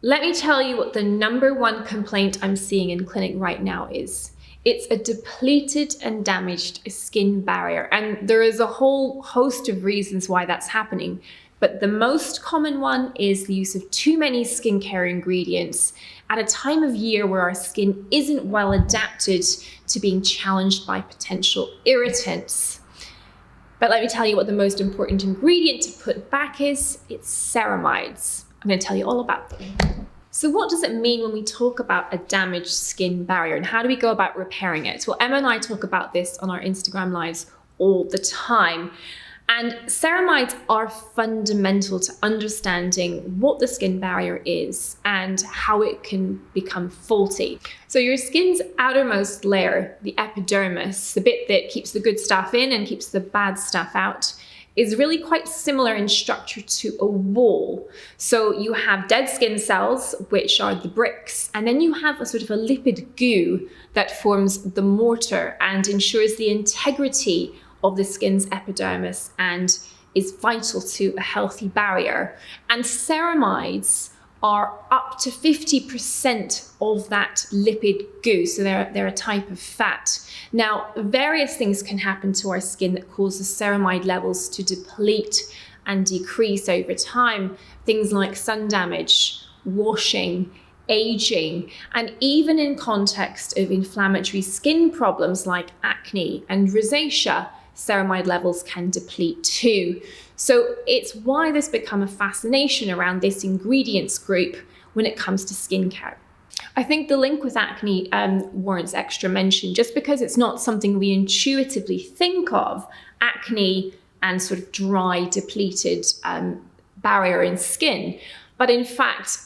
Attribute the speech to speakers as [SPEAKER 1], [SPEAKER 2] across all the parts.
[SPEAKER 1] Let me tell you what the number one complaint I'm seeing in clinic right now is. It's a depleted and damaged skin barrier. And there is a whole host of reasons why that's happening. But the most common one is the use of too many skincare ingredients at a time of year where our skin isn't well adapted to being challenged by potential irritants. But let me tell you what the most important ingredient to put back is. It's ceramides. I'm going to tell you all about them. So what does it mean when we talk about a damaged skin barrier, and how do we go about repairing it? Well, Emma and I talk about this on our Instagram lives all the time. And ceramides are fundamental to understanding what the skin barrier is and how it can become faulty. So your skin's outermost layer, the epidermis, the bit that keeps the good stuff in and keeps the bad stuff out, is really quite similar in structure to a wall. So you have dead skin cells, which are the bricks, and then you have a sort of a lipid goo that forms the mortar and ensures the integrity of the skin's epidermis and is vital to a healthy barrier. And ceramides are up to 50% of that lipid goo, so they're a type of fat. Now, various things can happen to our skin that causes ceramide levels to deplete and decrease over time. Things like sun damage, washing, aging, and even in context of inflammatory skin problems like acne and rosacea, ceramide levels can deplete too. So it's why there's become a fascination around this ingredients group when it comes to skincare. I think the link with acne warrants extra mention, just because it's not something we intuitively think of, acne and sort of dry, depleted barrier in skin. But in fact,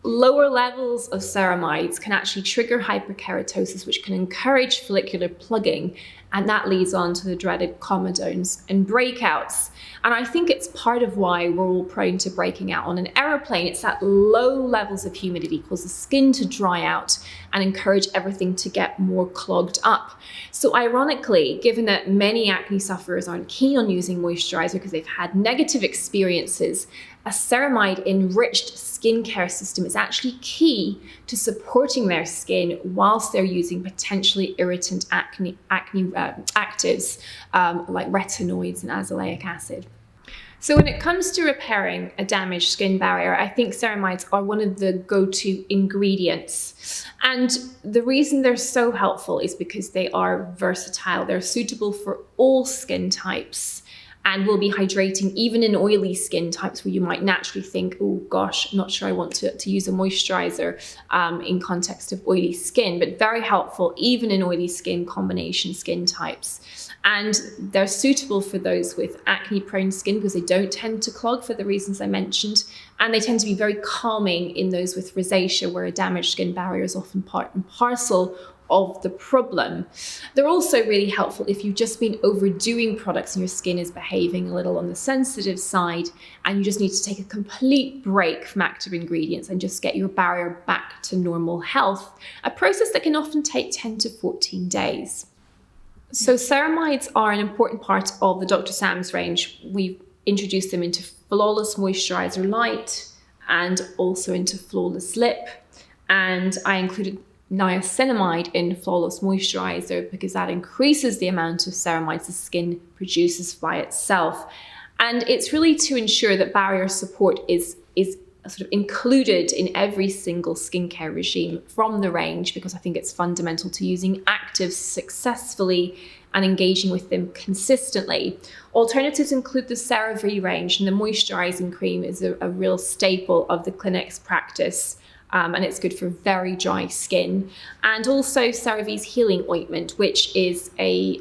[SPEAKER 1] lower levels of ceramides can actually trigger hyperkeratosis, which can encourage follicular plugging, and that leads on to the dreaded comedones and breakouts. And I think it's part of why we're all prone to breaking out on an aeroplane. It's that low levels of humidity cause the skin to dry out and encourage everything to get more clogged up. So ironically, given that many acne sufferers aren't keen on using moisturizer because they've had negative experiences, a ceramide-enriched skincare system is actually key to supporting their skin whilst they're using potentially irritant acne actives like retinoids and azelaic acid. So when it comes to repairing a damaged skin barrier, I think ceramides are one of the go-to ingredients. And the reason they're so helpful is because they are versatile. They're suitable for all skin types and will be hydrating even in oily skin types where you might naturally think, oh gosh, I'm not sure I want to use a moisturizer in context of oily skin, but very helpful even in oily skin combination skin types. And they're suitable for those with acne-prone skin because they don't tend to clog for the reasons I mentioned. And they tend to be very calming in those with rosacea, where a damaged skin barrier is often part and parcel of the problem. They're also really helpful if you've just been overdoing products and your skin is behaving a little on the sensitive side and you just need to take a complete break from active ingredients and just get your barrier back to normal health, a process that can often take 10 to 14 days. So ceramides are an important part of the Dr. Sam's range. We've introduced them into Flawless Moisturizer Light and also into Flawless Lip. And I included niacinamide in Flawless Moisturizer because that increases the amount of ceramides the skin produces by itself. And it's really to ensure that barrier support is sort of included in every single skincare regime from the range, because I think it's fundamental to using actives successfully and engaging with them consistently. Alternatives include the CeraVe range, and the moisturizing cream is a real staple of the clinic's practice. And it's good for very dry skin. And also CeraVe's Healing Ointment, which is a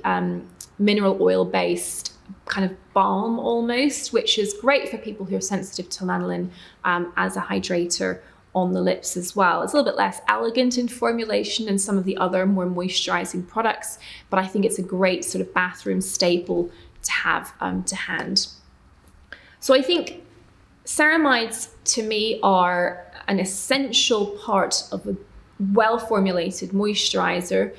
[SPEAKER 1] mineral oil-based kind of balm almost, which is great for people who are sensitive to lanolin as a hydrator on the lips as well. It's a little bit less elegant in formulation than some of the other more moisturizing products, but I think it's a great sort of bathroom staple to have to hand. So I think ceramides to me are an essential part of a well-formulated moisturizer.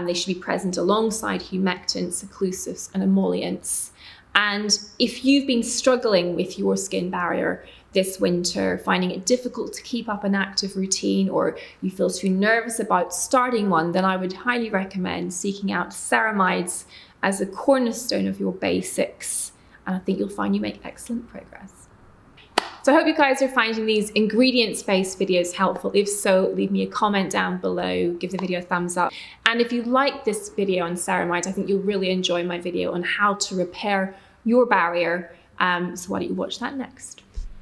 [SPEAKER 1] They should be present alongside humectants, occlusives, and emollients. And if you've been struggling with your skin barrier, this winter, finding it difficult to keep up an active routine, or you feel too nervous about starting one, then I would highly recommend seeking out Ceramides as a cornerstone of your basics. And I think you'll find you make excellent progress. So I hope you guys are finding these ingredients-based videos helpful. If so, leave me a comment down below, give the video a thumbs up. And if you like this video on ceramides, I think you'll really enjoy my video on how to repair your barrier. So why don't you watch that next?